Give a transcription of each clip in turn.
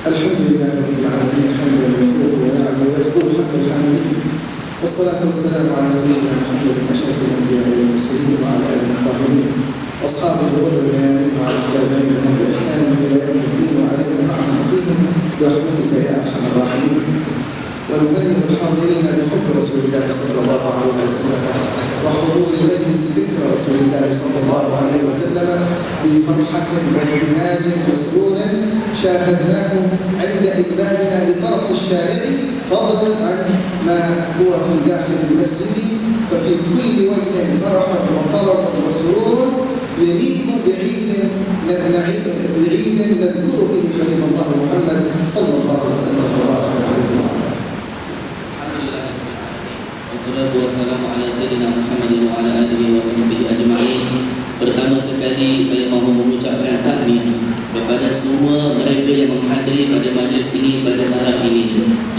الحمد لله رب العالمين حمدا يفوق ويعلو ويفضل حق الحامدين، والصلاة والسلام على سيدنا محمد أشرف الأنبياء والمرسلين وعلى آله الطاهرين وأصحابه الغر الميامين وعلى التابعين لهم بإحسان إلى يوم الدين وعلينا معهم فيهم برحمتك يا أرحم الراحمين. ونهنئ الحاضرين بحب رسول الله صلى الله عليه وسلم وحضور مجلس ذكر رسول الله صلى الله عليه وسلم بفرحة وابتهاج وسرور شاهدناه عند إقبالنا لطرف الشارع، فضلا عن ما هو في داخل المسجد، ففي كل وجه فرح وطرب وسرور يليق بعيد نذكر فيه حبيب الله محمد صلى الله عليه وسلم وبارك عليه وعلى آله. Wassalatu wassalamu ala sayyidina Muhammadin wa ala alihi wa sahbihi ajma'in. Pertama sekali saya mahu mengucapkan tahniah kepada semua mereka yang menghadiri pada majlis ini pada malam ini,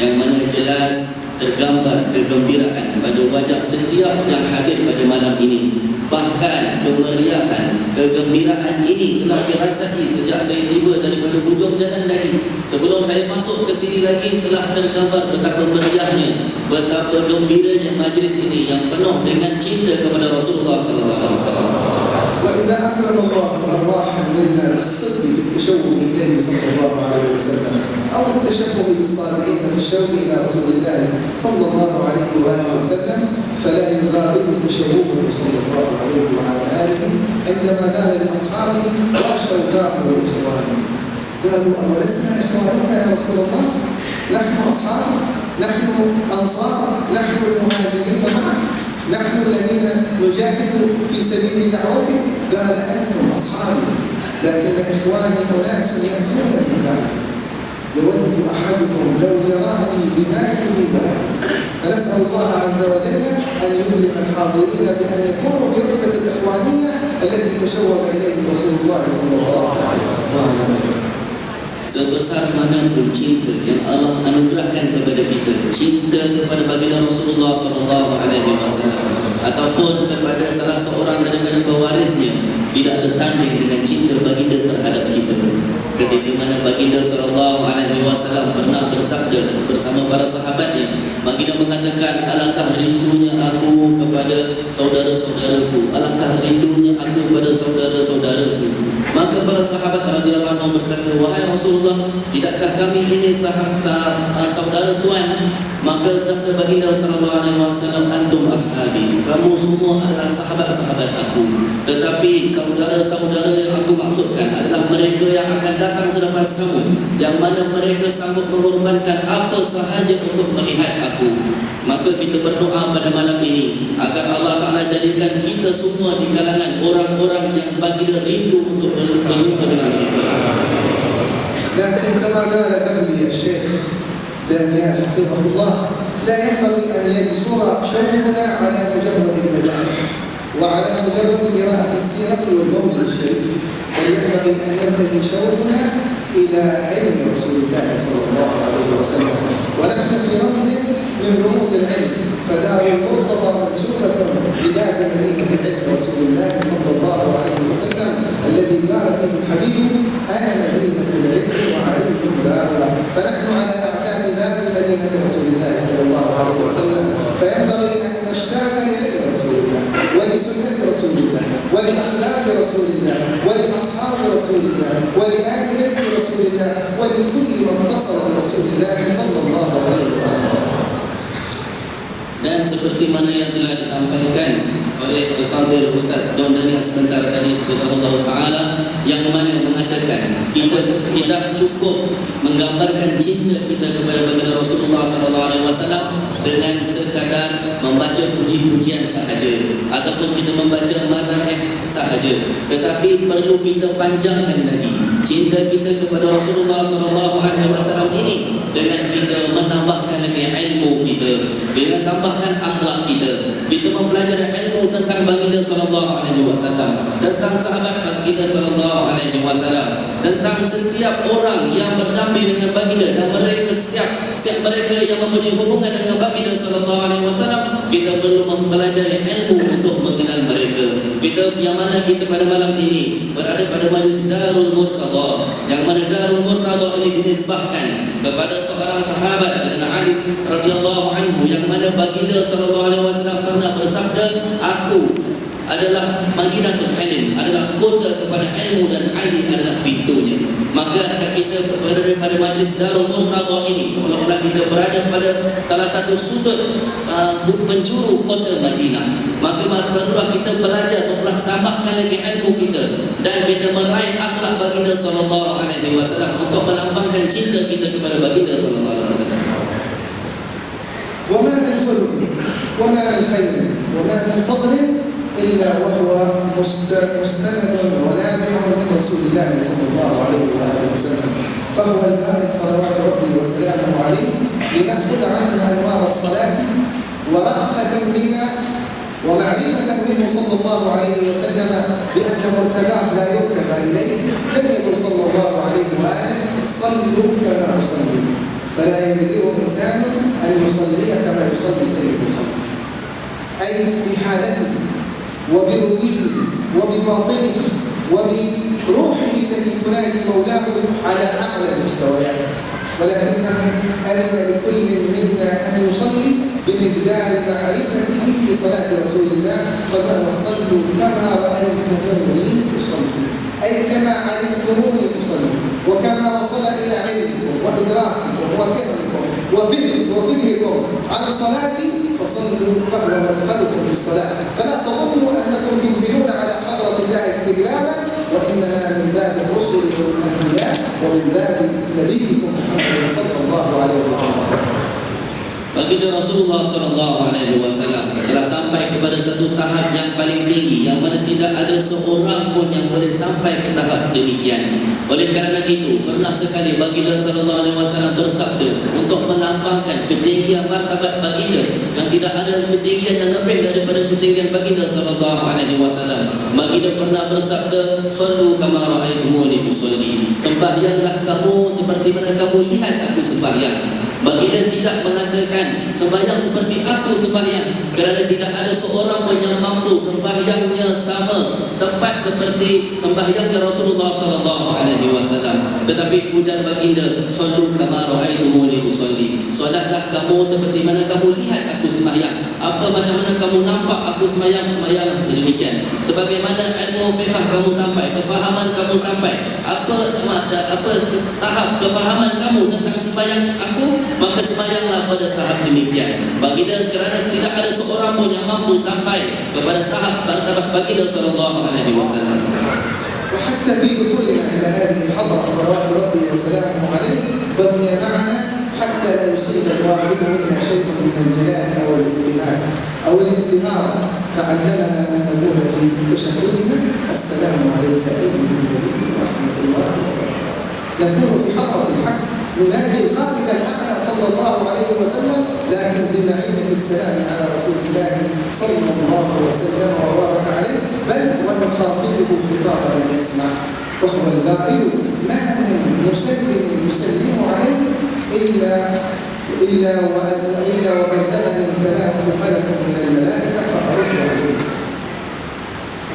yang mana jelas tergambar kegembiraan pada wajah setiap yang hadir pada malam ini. Bahkan kemeriahan, kegembiraan ini telah dirasai sejak saya tiba daripada hujung jalan tadi. Sebelum saya masuk ke sini lagi telah tergambar betapa meriahnya, betapa gembiranya majlis ini yang penuh dengan cinta kepada Rasulullah sallallahu alaihi wasallam. وإذا أكرم الله أرواحا منا بالصدق في التشوق إليه صلى الله عليه وسلم أو التشبه بالصادقين في الشوق إلى رسول الله صلى الله عليه وآله وسلم، فلا يغابر تشوقه صلى الله عليه وعلى آله عندما قال لأصحابه وشوقاه لإخوانه، قالوا أولسنا إخوانك يا رسول الله؟ نحن أصحابك، نحن أنصارك، نحن المهاجرين معك، نحن الذين نجاهد في سبيل دعوتك. قال أنتم أصحابي، لكن إخواني أناس يأتون من بعدي، يود أحدهم لو يراني بماله وأهله. فنسأل الله عز وجل أن يكرم الحاضرين بأن يكونوا في رتبة الإخوانية التي تشوق إليه رسول الله صلى الله عليه وسلم. Sebesar manapun cinta yang Allah anugerahkan kepada kita, cinta kepada baginda Rasulullah sallallahu alaihi wasallam ataupun kepada salah seorang daripada pewarisnya, tidak setanding dengan cinta baginda terhadap kita. Ketika mana baginda sallallahu alaihi wasallam pernah bersabda bersama para sahabatnya, baginda mengatakan, alangkah rindunya aku kepada saudara-saudaraku, alangkah rindunya aku pada saudara-saudaraku. Maka para sahabat radhiyallahu anhum berkata, wahai Rasulullah, tidakkah kami ini saudara Tuan? Maka sabda baginda sallallahu alaihi wasallam, antum ashabi, kamu semua adalah sahabat-sahabat aku. Tetapi saudara-saudara yang aku maksudkan adalah mereka yang akan datang selepas kamu, yang mana mereka sanggup mengorbankan apa sahaja untuk melihat aku. Maka kita berdoa pada malam ini agar Allah Ta'ala jadikan kita semua di kalangan orang-orang yang baginda rindu untuk berjumpa dengan mereka. لكن كما قال قبلي الشيخ دانيال حفظه الله، لا ينبغي أن يقصر شوقنا على مجرد المدائح وعلى مجرد قراءة السيرة والمولد الشريف، بل ينبغي أن يرتقي شوقنا إلى علم رسول الله صلى الله عليه وسلم. ونحن في رمز من رموز العلم، فدار المرتضى منسوبة لباب مدينة علم رسول الله صلى الله عليه وسلم الذي قال فيه الحبيب أنا مدينة العلم وعليكم بابها. فنحن على أعتاب باب مدينة رسول الله صلى الله عليه وسلم، فينبغي أن نشتاق لعلم رسول الله ولسنة رسول الله ولأخلاق رسول الله ولأصحاب رسول الله ولآل بيت رسول الله ولكل من اتصل برسول الله صلى الله عليه وسلم. Dan seperti mana yang telah disampaikan oleh Al-Fadhil Ustaz Don Daniel sebentar tadi, hafizahullah ta'ala, yang mana mengatakan kita tidak cukup menggambarkan cinta kita kepada baginda Rasulullah SAW dengan sekadar membaca puji-pujian sahaja ataupun kita membaca madaih sahaja, tetapi perlu kita panjangkan lagi cinta kita kepada Rasulullah SAW ini dengan kita menambahkan lagi ilmu kita, dengan tambahkan akhlak kita. Kita mempelajari ilmu tentang baginda SAW, tentang sahabat baginda SAW, tentang setiap orang yang berdamping dengan baginda, dan mereka setiap mereka yang mempunyai hubungan dengan baginda SAW. Kita perlu mempelajari ilmu untuk mengenal mereka. Kita yang mana kita pada malam ini berada pada majlis Darul Murtadha, Murtada, yang mana Darul Murtada ini dinisbahkan kepada seorang sahabat Sayyidina Ali radhiyallahu anhu, yang mana baginda sallallahu alaihi wasallam pernah bersabda, aku adalah Madinatul Ilm, adalah kota kepada ilmu, dan Ali adalah pintunya. Maka kita berada pada majlis Darul Murtada ini seolah-olah kita berada pada salah satu sudut penjuru kota Madinah. Maka perlulah kita belajar, tambahkan lagi ilmu kita, dan kita meraih akhlak baginda sallallahu alaihi wasallam untuk melambangkan cinta kita kepada baginda sallallahu alaihi wasallam. وما من خلق وما من خير وما من فضل إلا وهو مستند ونابع من رسول الله صلى الله عليه وآله وسلم، فهو القائد صلوات ربي وسلامه عليه لنأخذ عنه أنوار الصلاة ورأفة بنا ومعرفة منه صلى الله عليه وسلم بأن مرتقاه لا يرتقى إليه. لم يقل صلى الله عليه وآله صلوا كما أصلي، فلا يقدر إنسان أن يصلي كما يصلي سيد الخلق، أي بحالته وبرقيه وبباطنه وبروحه التي تنادي مولاه على أعلى المستويات، ولكنه أذن لكل منا أن يصلي بمقدار معرفته لصلاة رسول الله، فقال صلوا كما رأيتموني أصلي، أي كما علمتموني أصلي، وكما وصل إلى علمكم وإدراككم وفهمكم وفكركم عن صلاتي فصلوا، فهو مدخلكم للصلاة. فلا تظنوا أنكم تقبلون على حضرة الله استقلالا، وإنما من باب الرسل والأنبياء ومن باب نبيكم محمد صلى الله عليه وسلم. Baginda Rasulullah sallallahu alaihi wasallam telah sampai kepada satu tahap yang paling tinggi, yang mana tidak ada seorang pun yang boleh sampai ke tahap demikian. Oleh kerana itu, pernah sekali baginda sallallahu alaihi wasallam bersabda untuk melambangkan ketinggian martabat baginda, yang tidak ada ketinggian yang lebih daripada ketinggian baginda sallallahu alaihi wasallam. Baginda pernah bersabda, "Sallu kama ra'aitumuni usolli." Sembahyanglah kamu seperti mana kamu lihat aku sembahyang. Baginda tidak mengatakan sembahyang seperti aku sembahyang, kerana tidak ada seorang pun yang mampu sembahyangnya sama tepat seperti sembahyangnya Rasulullah sallallahu alaihi wasallam. Tetapi ujar baginda, "Sallu kama ra'aitumuni usolli." Solatlah kamu seperti mana kamu lihat aku sembahyang. Apa macam mana kamu nampak aku sembahyang, sembahyanglah sedemikian. Sebagaimana ilmu fiqh kamu sampai, kefahaman kamu sampai, apa tahap kefahaman kamu tentang sembahyang aku, maka sembahyanglah pada tahap demikian. Baginda, kerana tidak ada seorang pun yang mampu sampai kepada tahap martabat baginda sallallahu alaihi wasallam. وحتى في دخولنا إلى هذه الحضرة صلوات ربي وسلامه عليه بقي معنا حتى لا يصيب الواحد منا شيء من الجلال أو الانبهار، فعلمنا أن نقول في تشهدنا السلام عليك أيها النبي ورحمة الله وبركاته. نكون في حضرة الحق نناجي الخالق الأعلى صلى الله عليه وسلم، لكن بمعية السلام على رسول الله صلى الله وسلم وبارك عليه، بل ونخاطبه خطاب من يسمع، وهو القائل: ما من مسلم يسلم عليه إلا وبلغني سلامه ملك من الملائكة فأرد عليه السلام.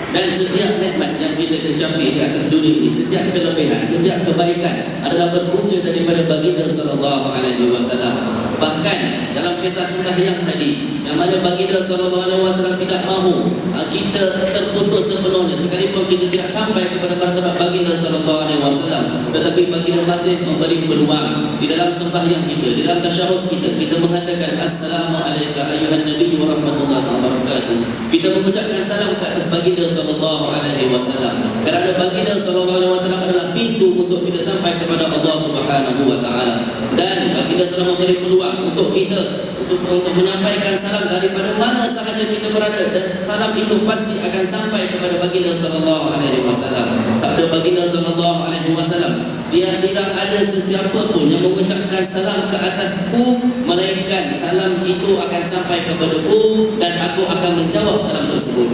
Dan setiap nikmat yang kita kecapi di atas dunia ini, setiap kelebihan, setiap kebaikan adalah berpunca daripada baginda sallallahu alaihi wasallam. Bahkan dalam kisah sembahyang tadi, yang mana baginda sallallahu alaihi wasallam tidak mahu kita terputus sepenuhnya, sekalipun kita tidak sampai kepada martabat baginda sallallahu alaihi wasallam, tetapi baginda masih memberi peluang di dalam sembahyang kita, di dalam tasyahud kita, kita mengatakan assalamu alayka ayyuhan nabiy wa rahmatullahi wa barakatuh. Kita mengucapkan salam ke atas baginda sallallahu alaihi wasallam, kerana baginda sallallahu alaihi wasallam adalah pintu untuk kita sampai kepada Allah Subhanahu wa taala. Dan baginda telah memberi peluang untuk kita untuk menyampaikan salam daripada mana sahaja kita berada, dan salam itu pasti akan sampai kepada baginda sallallahu alaihi wasallam. Sabda baginda sallallahu alaihi wasallam, tidak ada sesiapa pun yang mengucapkan salam ke atasku, melainkan salam itu akan sampai kepadaku dan aku akan menjawab salam tersebut.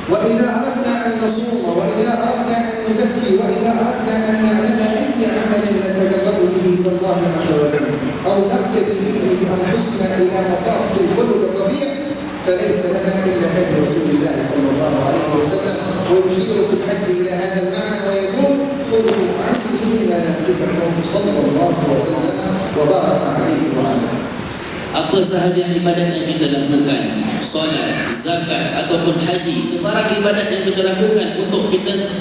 وإذا أردنا أن نصوم وإذا أردنا أن نزكي وإذا أردنا أن نعمل أي عمل نتقرب به إلى الله عز وجل أو نقتدي فيه بأنفسنا إلى مصاف الخلق الرفيع، فليس لنا إلا هدي رسول الله صلى الله عليه وسلم. ويشير في الحج إلى هذا المعنى ويقول: مناسككم صلى الله وسلم وبارك عليه وعلى. Apa sahaja ibadat yang kita lakukan, solat, zakat ataupun haji, sebarang ibadat yang kita lakukan untuk kita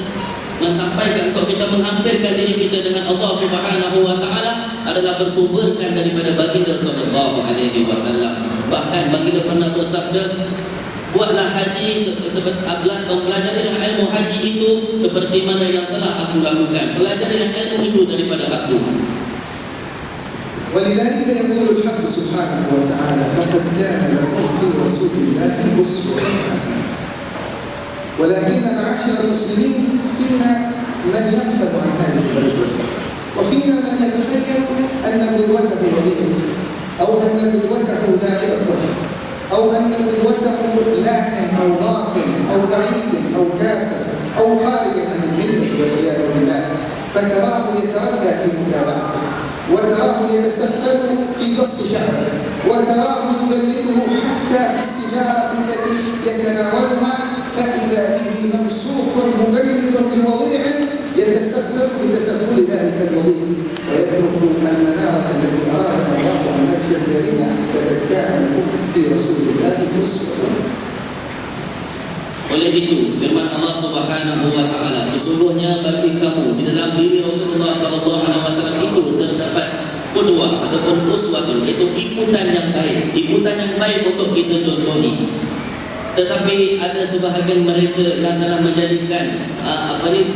mensampaikan, untuk kita menghampirkan diri kita dengan Allah Subhanahu wa taala adalah bersumberkan daripada baginda sallallahu alaihi wasallam. Bahkan baginda pernah bersabda, buatlah haji pelajarilah ilmu haji itu seperti mana yang telah aku lakukan. Pelajarilah ilmu itu daripada aku. ولذلك يقول الحق سبحانه وتعالى لقد كان لكم في رسول الله أسوة حسنة. ولكن معاشر المسلمين فينا من يغفل عن هذه الرجل، وفينا من يتخيل أن قدوته وضيع، أو أن قدوته لاعب كرة، أو أن قدوته لاهن أو غافل أو بعيد أو كافر أو خارج عن الملة والعياذ بالله، فتراه يتردى في متابعته، وتراه يتسفل في قص شعره، وتراه يبلده حتى في السجارة التي يتناولها، فإذا به ممسوخ مبلد لوضيع يتسفل بتسفل ذلك الوضيع، ويترك المنارة التي أراد الله أن نهتدي بها. لقد كان لكم في رسول الله أسوة حسنة. Oleh itu firman Allah Subhanahu wa taala, sesungguhnya bagi kamu di dalam diri Rasulullah sallallahu alaihi wasallam itu terdapat qudwah ataupun uswatun, itu ikutan yang baik untuk kita contohi. Tetapi ada sebahagian mereka yang telah menjadikan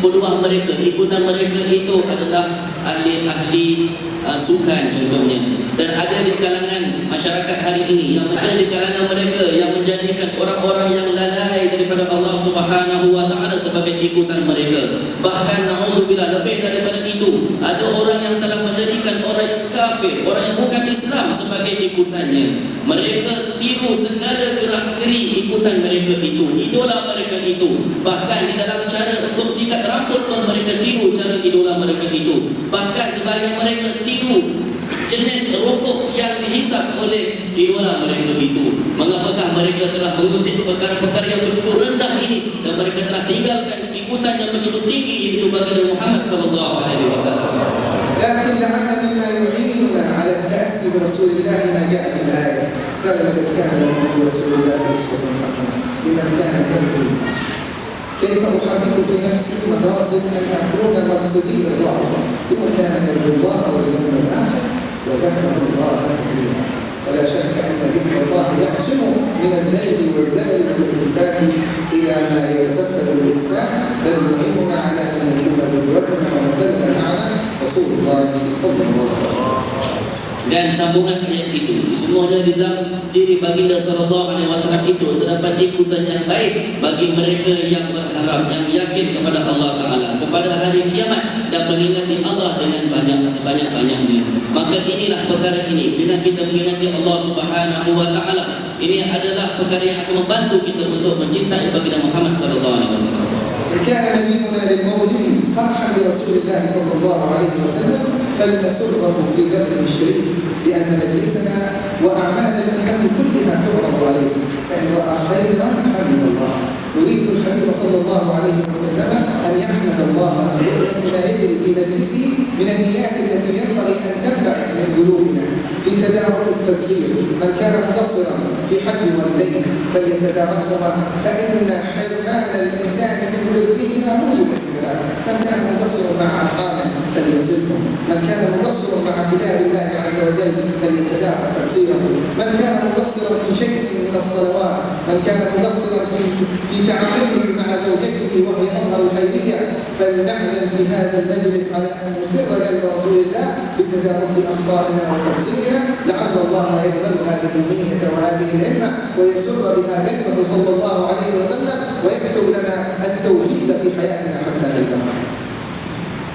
qudwah mereka, ikutan mereka itu adalah ahli-ahli sukan contohnya. Dan ada di kalangan masyarakat hari ini, yang ada di kalangan mereka yang menjadikan orang-orang yang lalai daripada Allah Subhanahu wa taala sebagai ikutan mereka. Bahkan na'udzubillah, lebih daripada itu, ada orang yang telah menjadikan orang yang kafir, orang yang bukan Islam sebagai ikutannya. Mereka tiru segala gerak-geri ikutan mereka itu, idola mereka itu. Bahkan di dalam cara untuk sikat rambut pun mereka tiru cara idola mereka itu. Bahkan sebagian mereka tiru jenis rokok yang dihisap oleh idola mereka itu. Mengapakah mereka telah mengutip perkara-perkara yang begitu rendah ini, dan mereka telah tinggalkan ikutan yang begitu tinggi, yaitu baginda Muhammad sallallahu alaihi wasallam. لكن لعل مما يعيننا على التأسي برسول الله ما جاء في الآية، قال لقد كان لكم في رسول الله أسوة حسنة لمن كان يرجو الله. كيف أحرك في نفسي مقاصد أن أكون مقصدي الله لمن كان يرجو الله واليوم الآخر وذكر الله كثيرا. فلا شك أن ذكر الله يعصم من الزيغ والزلل والالتفات إلى ما يتسفل الإنسان، بل يعيننا على أن يكون قدوتنا ومثلنا الأعلى رسول الله صلى الله عليه وسلم. Dan sambungan ayat itu, sesungguhnya di dalam diri baginda sallallahu alaihi wasallam itu terdapat ikutan yang baik bagi mereka yang berharap, yang yakin kepada Allah Taala, kepada hari kiamat, dan mengingati Allah dengan sebanyak-banyaknya. Maka inilah perkara ini, bila kita mengingati Allah Subhanahu wa taala, ini adalah perkara yang akan membantu kita untuk mencintai baginda Muhammad sallallahu alaihi wasallam. إن كان مجيئنا للمولد فرحا برسول الله صلى الله عليه وسلم فلنسره في قبره الشريف، لأن مجلسنا وأعمال الأمة كلها تعرض عليه، فإن رأى خيرا حمد الله. نريد الحبيب صلى الله عليه وسلم أن يحمد الله من رؤية ما يجري في مجلسه من النيات التي ينبغي أن تنبعث من قلوبنا لتدارك التقصير. من كان مقصرا في حق والديه فليتداركهما، فإن حرمان الإنسان من برهما موجب الهلاك. من كان مقصر مع أرحامه فليصلهم، من كان مقصر مع كتاب الله عز وجل فليتدارك تقصيره، من كان مقصرا في شيء من الصلوات، من كان مقصرا في تعامله مع زوجته وهي مظهر الخيرية، فلنعزم في هذا المجلس على أن نسر قلب رسول الله بتدارك أخطائنا وتقصيرنا، لعل الله يقبل هذه النية وهذه الهمة ويسر بها قلبه صلى الله عليه وسلم ويكتب لنا التوفيق في حياتنا حتى نلقاه.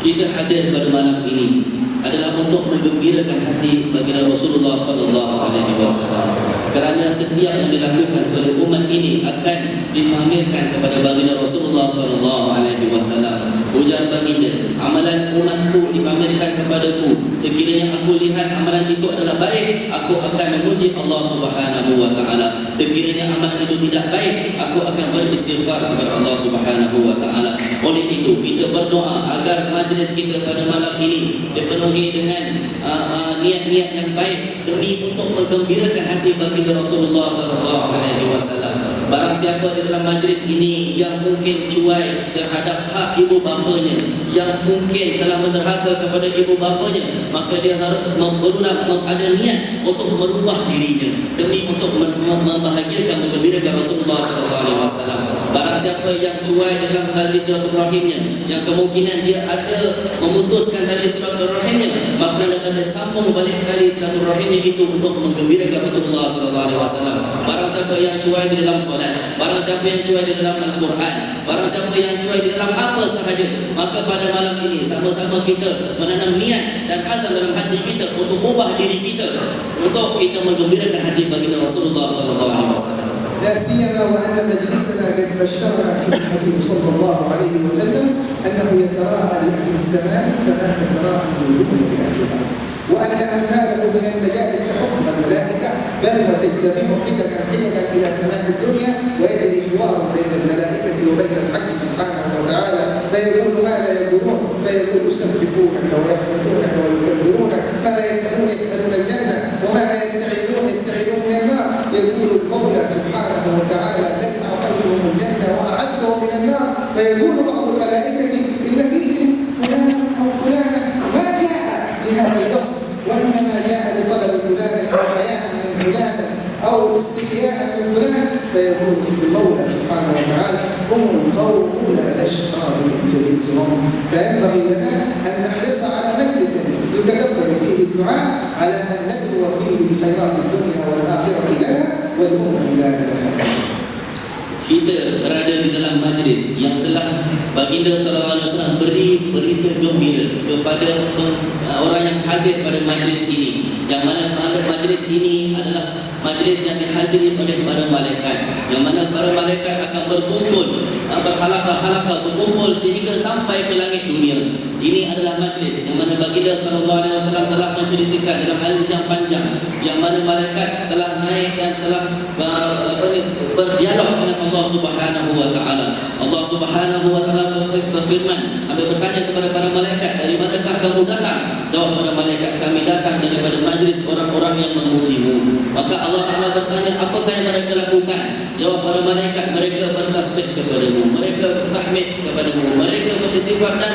Kita hadir pada malam ini adalah untuk menggembirakan hati baginda Rasulullah sallallahu alaihi wasallam, kerana setiap yang dilakukan oleh umat ini akan dipamerkan kepada baginda Rasulullah sallallahu alaihi wasallam. Ujar baginda, amalan umatku dipamerkan kepadaku. Sekiranya aku lihat amalan itu adalah baik, aku akan memuji Allah Subhanahu wa taala. Sekiranya amalan itu tidak baik, aku akan beristighfar kepada Allah Subhanahu wa taala. Oleh itu kita berdoa agar majlis kita pada malam ini dipenuhi dengan niat-niat yang baik demi untuk menggembirakan hati baginda Rasulullah sallallahu alaihi wasallam. Barang siapa di dalam majlis ini yang mungkin cuai terhadap hak ibu bapanya, yang mungkin telah menderhaka kepada ibu bapanya, maka dia harus ada niat untuk merubah dirinya demi untuk membahagiakan, menggembirakan Rasulullah sallallahu alaihi wasallam. Barang siapa yang cuai dalam tali silaturahimnya, yang kemungkinan dia ada memutuskan tali silaturahimnya, maka ada sambung balik tali silaturahimnya itu untuk menggembirakan Rasulullah sallallahu alaihi wasallam. Barang siapa yang cuai di dalam solat, barang siapa yang cuai di dalam Al-Quran, barang siapa yang cuai di dalam apa sahaja, maka pada malam ini sama-sama kita menanam niat dan azam dalam hati kita untuk ubah diri kita, untuk kita menggembirakan hati baginda Rasulullah sallallahu alaihi wasallam. لا سيما وأن مجلسنا قد بشرنا فيه الحبيب صلى الله عليه وسلم أنه يتراءى لأهل السماء كما تتراءى النجوم لأهل الأرض، وأن أمثاله من المجالس تحفها الملائكة بل وتجتمع حلقا إلى سماء الدنيا، ويجري حوار بين الملائكة وبين الحق سبحانه وتعالى، فيقول ماذا يقولون؟ فيقول يسبحونك ويحمدونك ويكبرونك. ماذا يسألون؟ يسألون الجنة. وماذا يستعيذون من النار. يقول المولى سبحانه وتعالى قد أعطيتهم الجنة وأعدتهم من النار. فيقول بعض الملائكة إن فيهم فلان أو فلانة ما جاء بهذا القصد، وإنما جاء لطلب فلان أو حياء من فلان أو استحياء من فلان. فيقول المولى سبحانه وتعالى هم القوم لا يشقى بهم جليسهم. فينبغي لنا أن نحرص على مجلس يتقبل فيه الدعاء، على أن ندعو فيه بخيرات الدنيا والآخرة لنا ولأمة لا إله إلا الله. Kita berada di dalam majlis yang telah baginda sallallahu alaihi wasallam beri berita gembira kepada orang yang hadir pada majlis ini, yang mana majlis ini adalah majlis yang dihadiri oleh para malaikat, yang mana para malaikat akan berkumpul, berhalaqah-halaqah berkumpul sehingga sampai ke langit dunia. Ini adalah majlis yang mana baginda sallallahu alaihi wasallam telah menceritakan dalam hadis yang panjang, yang mana malaikat telah naik dan telah berdialog dengan Allah Subhanahu wa taala. Allah Subhanahu wa taala berfirman sambil bertanya kepada para malaikat, dari manakah kamu datang? Jawab para malaikat, kami datang daripada majlis orang-orang yang memujimu. Maka Allah Taala bertanya, apakah yang mereka lakukan? Jawab para malaikat, mereka bertasbih kepadamu, mereka bertahmid kepadamu, mereka beristighfar dan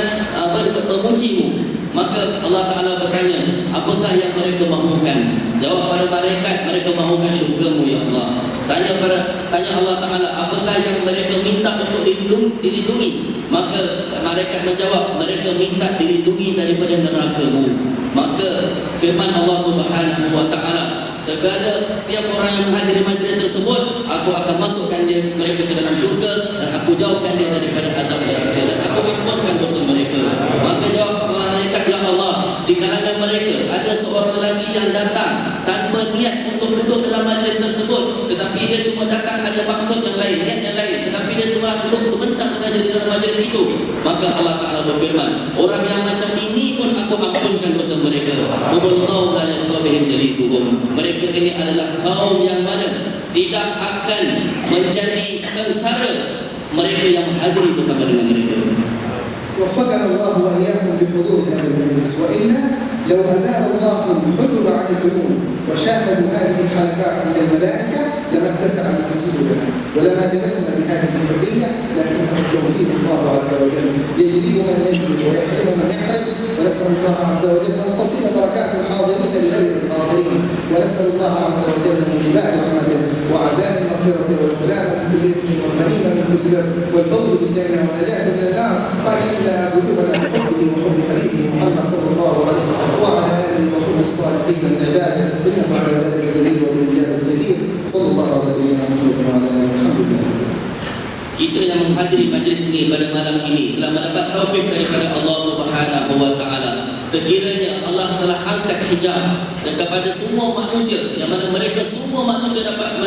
memujimu. Maka Allah Ta'ala bertanya, apakah yang mereka mahukan? Jawab para malaikat, mereka mahukan syurgamu ya Allah. Tanya Allah Ta'ala, apakah yang mereka minta untuk dilindungi? Maka malaikat menjawab, mereka minta dilindungi daripada neraka-Mu. Maka firman Allah Subhanahu wa taala, setiap orang yang menghadiri majlis tersebut, aku akan masukkan mereka ke dalam syurga dan aku jauhkan dia daripada azab neraka dan aku ampunkan dosa mereka. Maka jawab malaikat, ya Allah, di kalangan mereka ada seorang lelaki yang datang tanpa niat untuk duduk dalam majlis tersebut, tetapi dia cuma datang ada maksud yang lain, niat yang lain, tetapi dia telah duduk sebentar saja di dalam majlis itu. Maka Allah Ta'ala berfirman, orang yang macam ini pun aku ampunkan dosa mereka. Humul qaum la yashqa bihim jalisuhum. Mereka ini adalah kaum yang mana tidak akan menjadi sengsara mereka yang menghadiri bersama dengan mereka. وفقنا الله وإياكم لحضور هذا المجلس، وإلا لو أزال الله الحجب عن العيون وشاهدوا هذه الحلقات من الملائكة لما اتسع المسجد لنا ولما جلسنا بهذه الحرية، لكنه توفيق الله عز وجل يجلب من يجلب ويحرم من يحرم. ونسأل الله عز وجل أن تصل بركات الحاضرين لغير الحاضرين، ونسأل الله عز وجل موجبات رحمته وعزائم مغفرته والسلامة من كل إثم والغنيمة من كل بر والفوز بالجنة والنجاة من النار، وأن يملأ قلوبنا بحبه وحب حبيبه محمد صلى الله عليه وعلى آله وحب الصالحين من عباده، إنه على ذلك قدير وبالإجابة جدير. صلى الله على سيدنا محمد وعلى آله. الحمد لله. kita yang menghadiri majlis ini pada malam ini telah mendapat taufik daripada Allah Subhanahu wa taala. Sekiranya Allah telah angkat hijab dan kepada semua manusia, yang mana mereka semua manusia dapat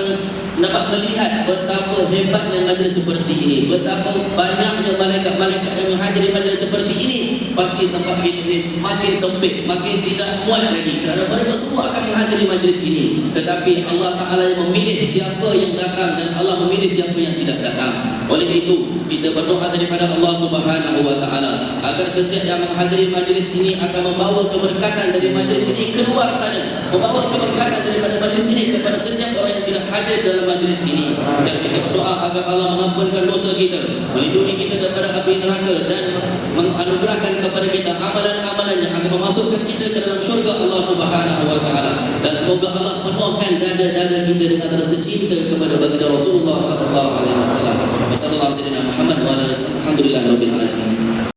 melihat betapa hebatnya majlis seperti ini, betapa banyaknya malaikat-malaikat yang menghadiri majlis seperti ini, pasti tempat kita ini makin sempit, makin tidak muat lagi kerana mereka semua akan menghadiri majlis ini. Tetapi Allah Ta'ala yang memilih siapa yang datang dan Allah memilih siapa yang tidak datang. Oleh itu, kita berdoa daripada Allah Subhanahu wa taala agar setiap yang menghadiri majlis ini akan membawa keberkatan dari majlis ini keluar sana, membawa keberkatan daripada majlis ini kepada setiap orang yang tidak hadir dalam majlis ini. Dan kita berdoa agar Allah mengampunkan dosa kita, melindungi kita daripada api neraka, dan menganugerahkan kepada kita amalan-amalan yang akan memasukkan kita ke dalam syurga Allah Subhanahu wa taala. Dan semoga Allah penuhkan dada-dada kita dengan rasa cinta kepada baginda Rasulullah sallallahu alaihi wasallam. Wassalamualaikum warahmatullahi wabarakatuh. Alhamdulillahirabbil alamin.